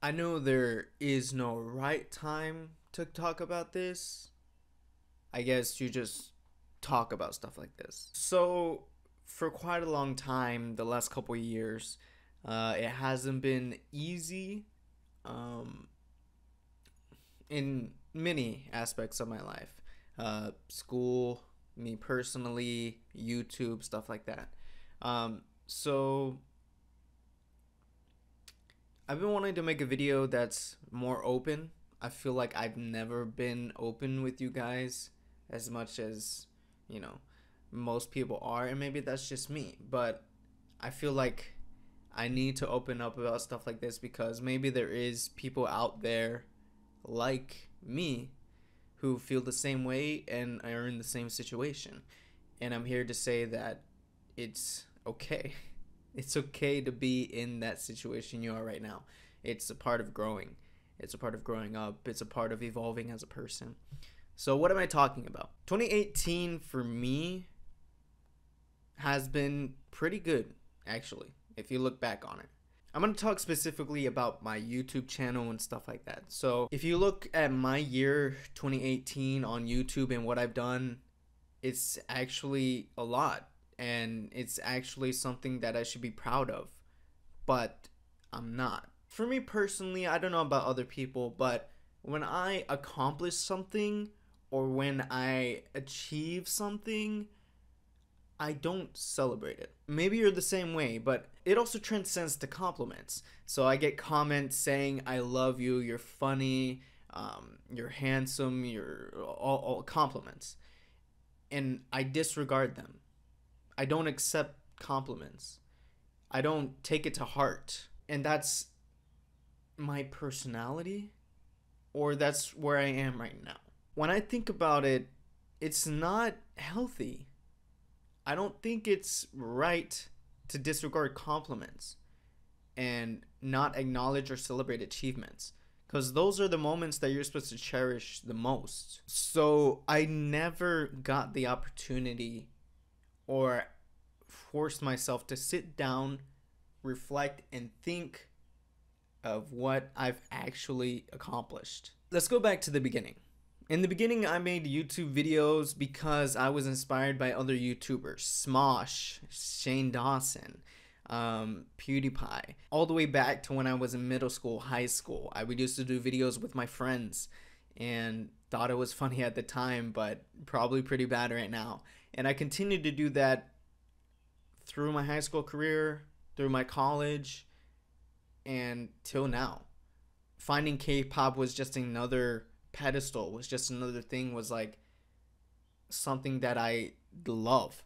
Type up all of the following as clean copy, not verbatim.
I know there is no right time to talk about this. I guess you just talk about stuff like this. So, for quite a long time, the last couple of years, it hasn't been easy um, in many aspects of my life. School, me personally, YouTube, stuff like that. So I've been wanting to make a video that's more open. I feel like I've never been open with you guys as much as, you know, most people are, and maybe that's just me, but I feel like I need to open up about stuff like this because maybe there is people out there like me who feel the same way and are in the same situation. And I'm here to say that it's okay. It's okay to be in that situation you are right now. It's a part of growing. It's a part of growing up. It's a part of evolving as a person. So what am I talking about? 2018 for me has been pretty good, actually, if you look back on it. I'm going to talk specifically about my YouTube channel and stuff like that. So if you look at my year 2018 on YouTube and what I've done, it's actually a lot. And it's actually something that I should be proud of. But I'm not. For me personally, I don't know about other people, but when I accomplish something or when I achieve something, I don't celebrate it. Maybe you're the same way, but it also transcends to compliments. So I get comments saying, I love you, you're funny, you're handsome, you're all compliments. And I disregard them. I don't accept compliments. I don't take it to heart. And that's my personality, or that's where I am right now. When I think about it, it's not healthy. I don't think it's right to disregard compliments and not acknowledge or celebrate achievements, because those are the moments that you're supposed to cherish the most. So I never got the opportunity or forced myself to sit down, reflect, and think of what I've actually accomplished. Let's go back to the beginning. In the beginning, I made YouTube videos because I was inspired by other YouTubers. Smosh, Shane Dawson, PewDiePie. All the way back to when I was in middle school, high school. I would used to do videos with my friends and thought it was funny at the time, but probably pretty bad right now. And I continued to do that through my high school career, through my college, and till now. Finding K-pop was just another pedestal, was just another thing, was like something that I love.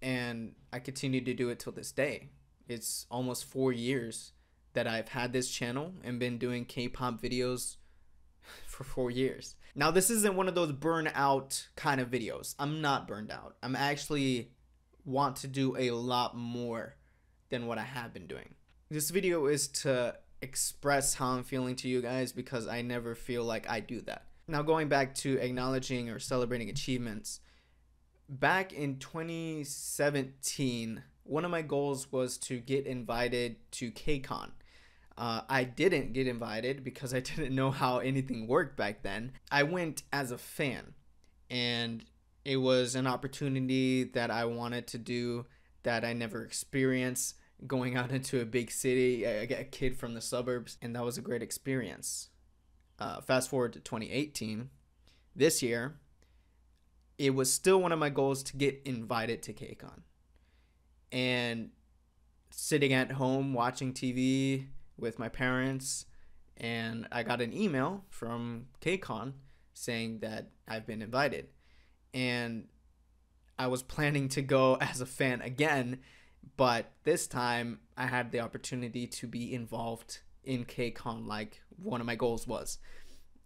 And I continue to do it till this day. It's almost 4 years that I've had this channel and been doing K-pop videos for 4 years. Now, this isn't one of those burnout kind of videos. I'm not burned out. I'm actually want to do a lot more than what I have been doing. This video is to express how I'm feeling to you guys because I never feel like I do that. Now, going back to acknowledging or celebrating achievements, back in 2017, one of my goals was to get invited to KCON. I didn't get invited because I didn't know how anything worked back then. I went as a fan, and it was an opportunity that I wanted to do that I never experienced, going out into a big city, a kid from the suburbs, and that was a great experience. Fast forward to 2018, this year, it was still one of my goals to get invited to KCON. And sitting at home watching TV with my parents, and I got an email from KCON saying that I've been invited. And I was planning to go as a fan again, but this time I had the opportunity to be involved in KCON like one of my goals was.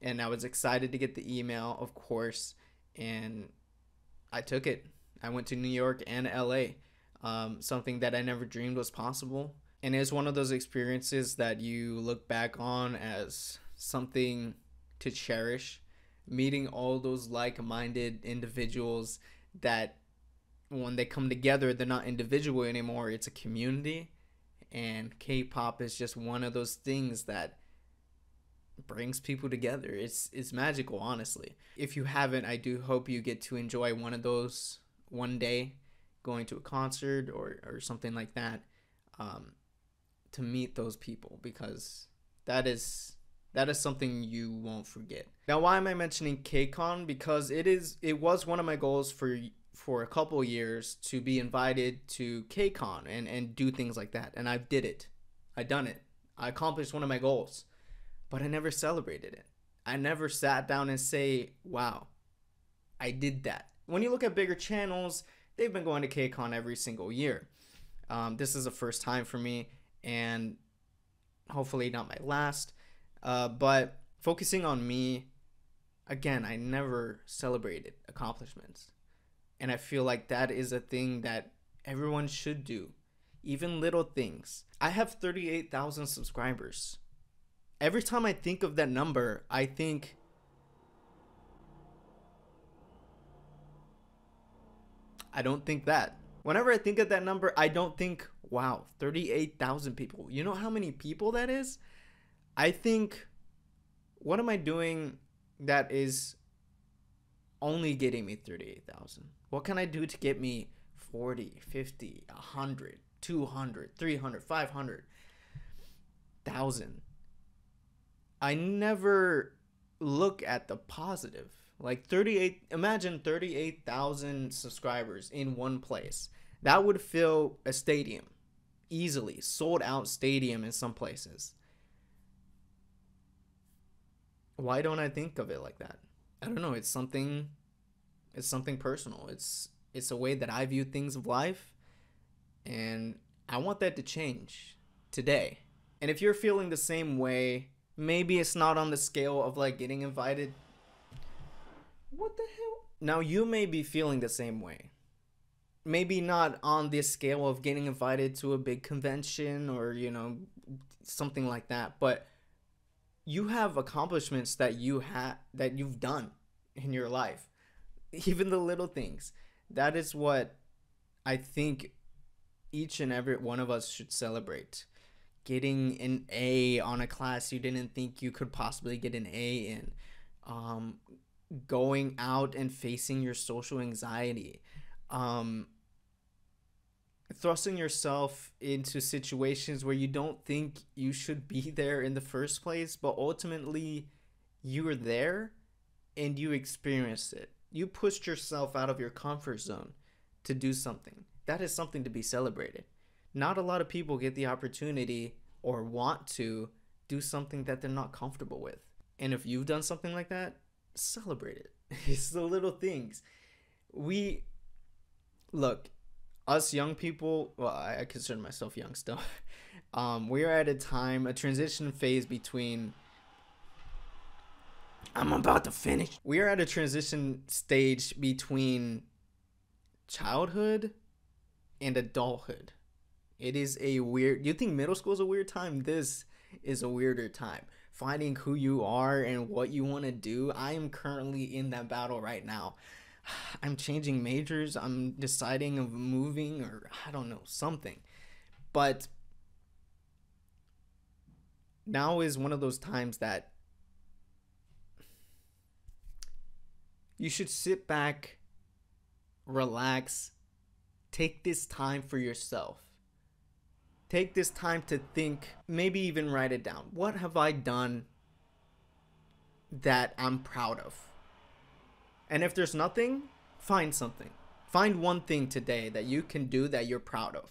And I was excited to get the email, of course, and I took it. I went to New York and LA, something that I never dreamed was possible. And it's one of those experiences that you look back on as something to cherish. Meeting all those like-minded individuals that when they come together, they're not individual anymore, it's a community. And K-pop is just one of those things that brings people together. It's magical, honestly. If you haven't, I do hope you get to enjoy one of those one day, going to a concert or something like that, to meet those people, because that is something you won't forget. Now, why am I mentioning KCON? Because it was one of my goals for a couple years to be invited to KCON and do things like that, and I did it. I done it. I accomplished one of my goals, but I never celebrated it. I never sat down and say, wow, I did that. When you look at bigger channels, they've been going to KCON every single year. This is the first time for me, and hopefully not my last. But focusing on me, again, I never celebrated accomplishments. And I feel like that is a thing that everyone should do. Even little things. I have 38,000 subscribers. Every time I think of that number, I don't think that. Whenever I think of that number, I don't think, wow, 38,000 people. You know how many people that is? I think, what am I doing that is only getting me 38,000? What can I do to get me 40, 50, 100, 200, 300, 500,000? I never look at the positive. Like imagine 38,000 subscribers in one place. That would fill a stadium easily, sold out stadium in some places. Why don't I think of it like that? I don't know. It's something personal. It's a way that I view things of life, and I want that to change today. And if you're feeling the same way, maybe it's not on the scale of like getting invited. What the hell? Now, you may be feeling the same way. Maybe not on this scale of getting invited to a big convention or, something like that, but you have accomplishments that you've done in your life. Even the little things. That is what I think each and every one of us should celebrate. Getting an A on a class you didn't think you could possibly get an A in. Going out and facing your social anxiety. Thrusting yourself into situations where you don't think you should be there in the first place, but ultimately you were there and you experienced it. You pushed yourself out of your comfort zone to do something. That is something to be celebrated. Not a lot of people get the opportunity or want to do something that they're not comfortable with. And if you've done something like that, celebrate it. It's the little things. Look, us young people, well, I consider myself young still. We're at a transition phase between, I'm about to finish. We are at a transition stage between childhood and adulthood. It is a weird, you think middle school is a weird time? This is a weirder time. Finding who you are and what you want to do. I am currently in that battle right now. I'm changing majors. I'm deciding of moving, or I don't know, something. But now is one of those times that you should sit back, relax, take this time for yourself. Take this time to think, maybe even write it down. What have I done that I'm proud of? And if there's nothing, find something. Find one thing today that you can do that you're proud of.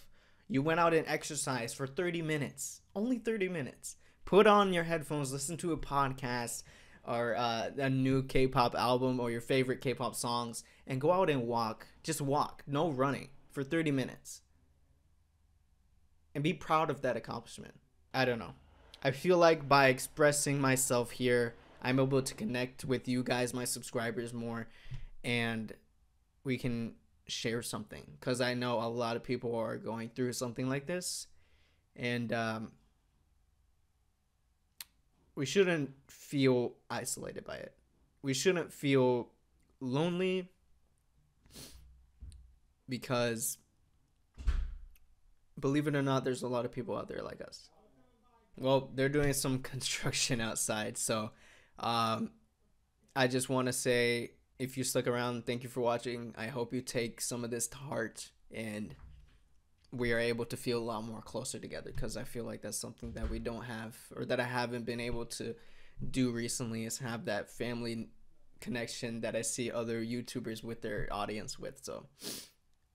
You went out and exercised for 30 minutes. Only 30 minutes. Put on your headphones, listen to a podcast or a new K-pop album or your favorite K-pop songs, and go out and walk. Just walk. No running for 30 minutes. And be proud of that accomplishment. I don't know. I feel like by expressing myself here, I'm able to connect with you guys, my subscribers, more, and we can share something. Because I know a lot of people are going through something like this, and we shouldn't feel isolated by it. We shouldn't feel lonely, because believe it or not, there's a lot of people out there like us. Well, they're doing some construction outside, so um, I just want to say, if you stuck around, thank you for watching. I hope you take some of this to heart and we are able to feel a lot more closer together, because I feel like that's something that we don't have, or that I haven't been able to do recently, is have that family connection that I see other YouTubers with their audience with. So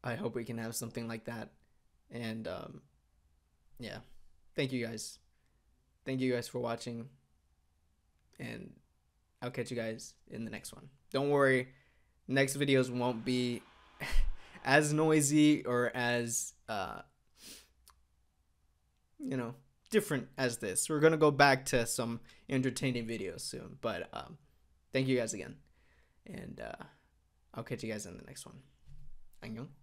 I hope we can have something like that. And yeah, thank you guys. Thank you guys for watching, and I'll catch you guys in the next one. Don't worry, next videos won't be as noisy or as you know, different as this. We're gonna go back to some entertaining videos soon. But thank you guys again, and I'll catch you guys in the next one. 안녕.